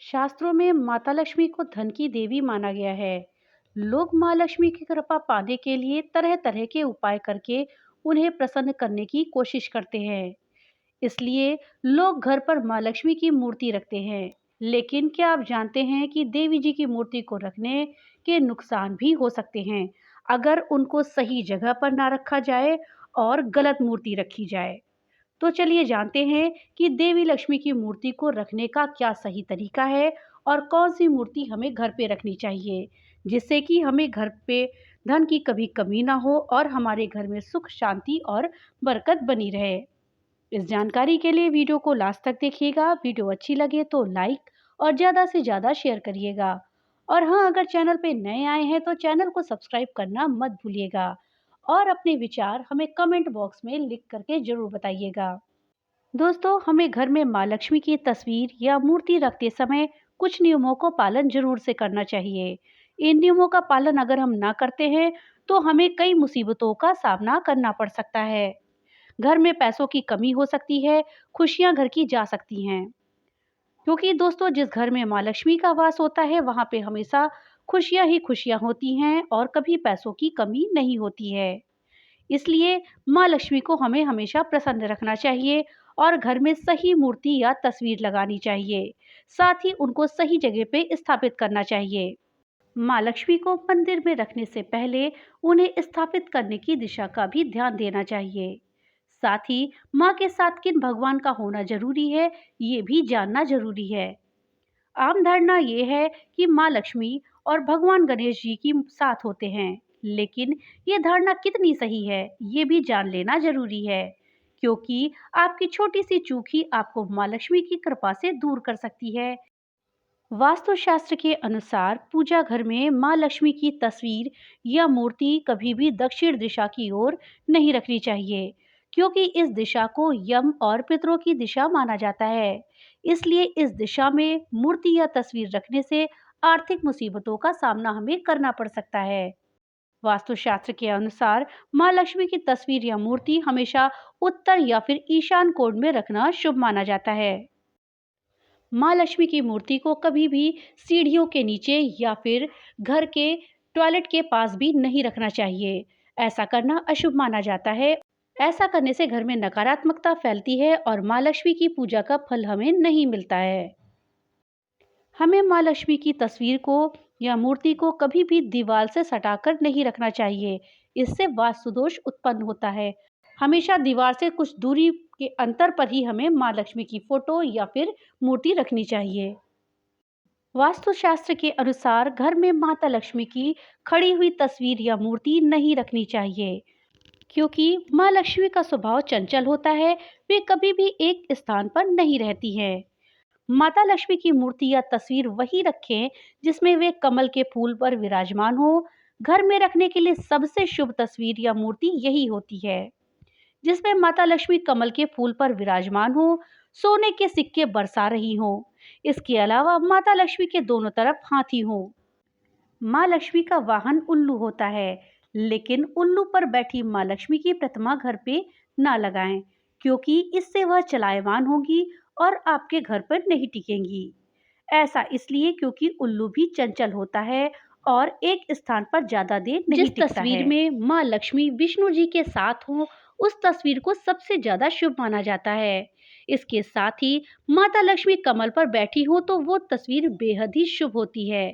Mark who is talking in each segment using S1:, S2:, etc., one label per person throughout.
S1: शास्त्रों में माता लक्ष्मी को धन की देवी माना गया है। लोग माँ लक्ष्मी की कृपा पाने के लिए तरह तरह के उपाय करके उन्हें प्रसन्न करने की कोशिश करते हैं। इसलिए लोग घर पर माँ लक्ष्मी की मूर्ति रखते हैं। लेकिन क्या आप जानते हैं कि देवी जी की मूर्ति को रखने के नुकसान भी हो सकते हैं अगर उनको सही जगह पर ना रखा जाए और गलत मूर्ति रखी जाए। तो चलिए जानते हैं कि देवी लक्ष्मी की मूर्ति को रखने का क्या सही तरीका है और कौन सी मूर्ति हमें घर पे रखनी चाहिए, जिससे कि हमें घर पे धन की कभी कमी ना हो और हमारे घर में सुख शांति और बरकत बनी रहे। इस जानकारी के लिए वीडियो को लास्ट तक देखिएगा। वीडियो अच्छी लगे तो लाइक और ज़्यादा से ज़्यादा शेयर करिएगा। और हाँ, अगर चैनल पे नए आए हैं तो चैनल को सब्सक्राइब करना मत भूलिएगा और अपने विचार हमें कमेंट बॉक्स में लिख करके ज़रूर बताइएगा। दोस्तों, हमें घर में माँ लक्ष्मी की तस्वीर या मूर्ति रखते समय कुछ नियमों को पालन जरूर से करना चाहिए। इन नियमों का पालन अगर हम ना करते हैं तो हमें कई मुसीबतों का सामना करना पड़ सकता है। घर में पैसों की कमी हो सकती है, खुशियां घर की जा सकती हैं। क्योंकि दोस्तों, जिस घर में माँ लक्ष्मी का वास होता है वहां पे हमेशा खुशियां ही खुशियां होती हैं और कभी पैसों की कमी नहीं होती है। इसलिए माँ लक्ष्मी को हमें हमेशा प्रसन्न रखना चाहिए और घर में सही मूर्ति या तस्वीर लगानी चाहिए। साथ ही उनको सही जगह पे स्थापित करना चाहिए। माँ लक्ष्मी को मंदिर में रखने से पहले उन्हें स्थापित करने की दिशा का भी ध्यान देना चाहिए। साथ ही माँ के साथ किन भगवान का होना जरूरी है, ये भी जानना जरूरी है। आम धारणा ये है कि माँ लक्ष्मी और भगवान गणेश जी की साथ होते हैं, लेकिन ये धारणा कितनी सही है, ये भी जान लेना जरूरी है। क्योंकि आपकी छोटी सी चूक ही आपको माँ लक्ष्मी की कृपा से दूर कर सकती है। वास्तुशास्त्र के अनुसार पूजा घर में माँ लक्ष्मी की तस्वीर या मूर्ति कभी भी दक्षिण दिशा की ओर नहीं रखनी चाहिए, क्योंकि इस दिशा को यम और पितरों की दिशा माना जाता है। इसलिए इस दिशा में मूर्ति या तस्वीर रखने से आर्थिक मुसीबतों का सामना हमें करना पड़ सकता है। वास्तुशास्त्र के अनुसार माँ लक्ष्मी की तस्वीर या मूर्ति हमेशा उत्तर या फिर ईशान कोण में रखना शुभ माना जाता है। माँ लक्ष्मी की मूर्ति को कभी भी सीढ़ियों के नीचे या फिर घर के टॉयलेट के पास भी नहीं रखना चाहिए। ऐसा करना अशुभ माना जाता है। ऐसा करने से घर में नकारात्मकता फैलती है और माँ लक्ष्मी की पूजा का फल हमें नहीं मिलता है। हमें माँ लक्ष्मी की तस्वीर को या मूर्ति को कभी भी दीवार से सटाकर नहीं रखना चाहिए। इससे वास्तु दोष उत्पन्न होता है। हमेशा दीवार से कुछ दूरी के अंतर पर ही हमें माँ लक्ष्मी की फोटो या फिर मूर्ति रखनी चाहिए। वास्तुशास्त्र के अनुसार घर में माता लक्ष्मी की खड़ी हुई तस्वीर या मूर्ति नहीं रखनी चाहिए, क्योंकि माँ लक्ष्मी का स्वभाव चंचल होता है। वे कभी भी एक स्थान पर नहीं रहती है। माता लक्ष्मी की मूर्ति या तस्वीर वही रखें जिसमें वे कमल के फूल पर विराजमान हो। घर में रखने के लिए सबसे शुभ तस्वीर या मूर्ति यही होती है जिसमें माता लक्ष्मी कमल के फूल पर विराजमान हो, सोने के सिक्के बरसा रही हो। इसके अलावा माता लक्ष्मी के दोनों तरफ हाथी हो। माँ लक्ष्मी का वाहन उल्लू होता है, लेकिन उल्लू पर बैठी माँ लक्ष्मी की प्रतिमा घर पे ना लगाएं, क्योंकि इससे वह चलायमान होगी और आपके घर पर नहीं टिकेंगी। ऐसा इसलिए क्योंकि उल्लू भी चंचल होता है और एक स्थान पर ज्यादा देर नहीं टिकता है। जिस तस्वीर में माँ लक्ष्मी विष्णु जी के साथ हो, उस तस्वीर को सबसे ज्यादा शुभ माना जाता है। इसके साथ ही माता लक्ष्मी कमल पर बैठी हो तो वो तस्वीर बेहद ही शुभ होती है।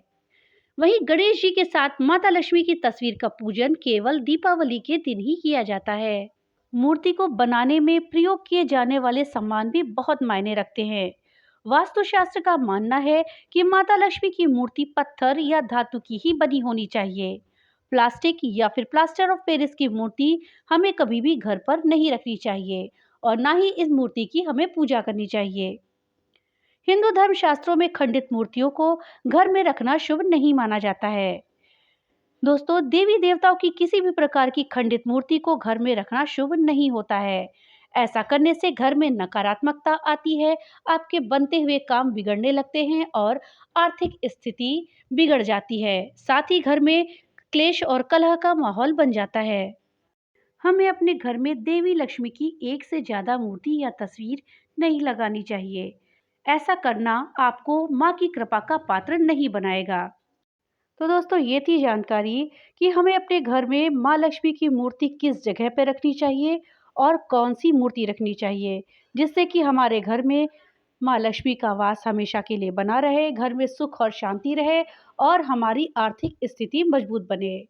S1: वहीं गणेश जी के साथ माता लक्ष्मी की तस्वीर का पूजन केवल दीपावली के दिन ही किया जाता है। मूर्ति को बनाने में प्रयोग किए जाने वाले सामान भी बहुत मायने रखते हैं। वास्तुशास्त्र का मानना है कि माता लक्ष्मी की मूर्ति पत्थर या धातु की ही बनी होनी चाहिए। प्लास्टिक या फिर प्लास्टर ऑफ पेरिस की मूर्ति हमें कभी भी घर पर नहीं रखनी चाहिए और ना ही इस मूर्ति की हमें पूजा करनी चाहिए। हिंदू धर्म शास्त्रों में खंडित मूर्तियों को घर में रखना शुभ नहीं माना जाता है। दोस्तों, देवी देवताओं की किसी भी प्रकार की खंडित मूर्ति को घर में रखना शुभ नहीं होता है। ऐसा करने से घर में नकारात्मकता आती है, आपके बनते हुए काम बिगड़ने लगते हैं और आर्थिक स्थिति बिगड़ जाती है। साथ ही घर में क्लेश और कलह का माहौल बन जाता है। हमें अपने घर में देवी लक्ष्मी की एक से ज्यादा मूर्ति या तस्वीर नहीं लगानी चाहिए। ऐसा करना आपको माँ की कृपा का पात्र नहीं बनाएगा। तो दोस्तों ये थी जानकारी कि हमें अपने घर में माँ लक्ष्मी की मूर्ति किस जगह पे रखनी चाहिए और कौन-सी मूर्ति रखनी चाहिए, जिससे कि हमारे घर में माँ लक्ष्मी का वास हमेशा के लिए बना रहे, घर में सुख और शांति रहे और हमारी आर्थिक स्थिति मजबूत बने।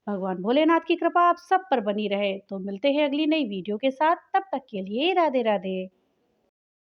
S1: भगवान भोलेनाथ की कृपा आप सब पर बनी रहे। तो मिलते हैं अगली नई वीडियो के साथ, तब तक के लिए राधे-राधे।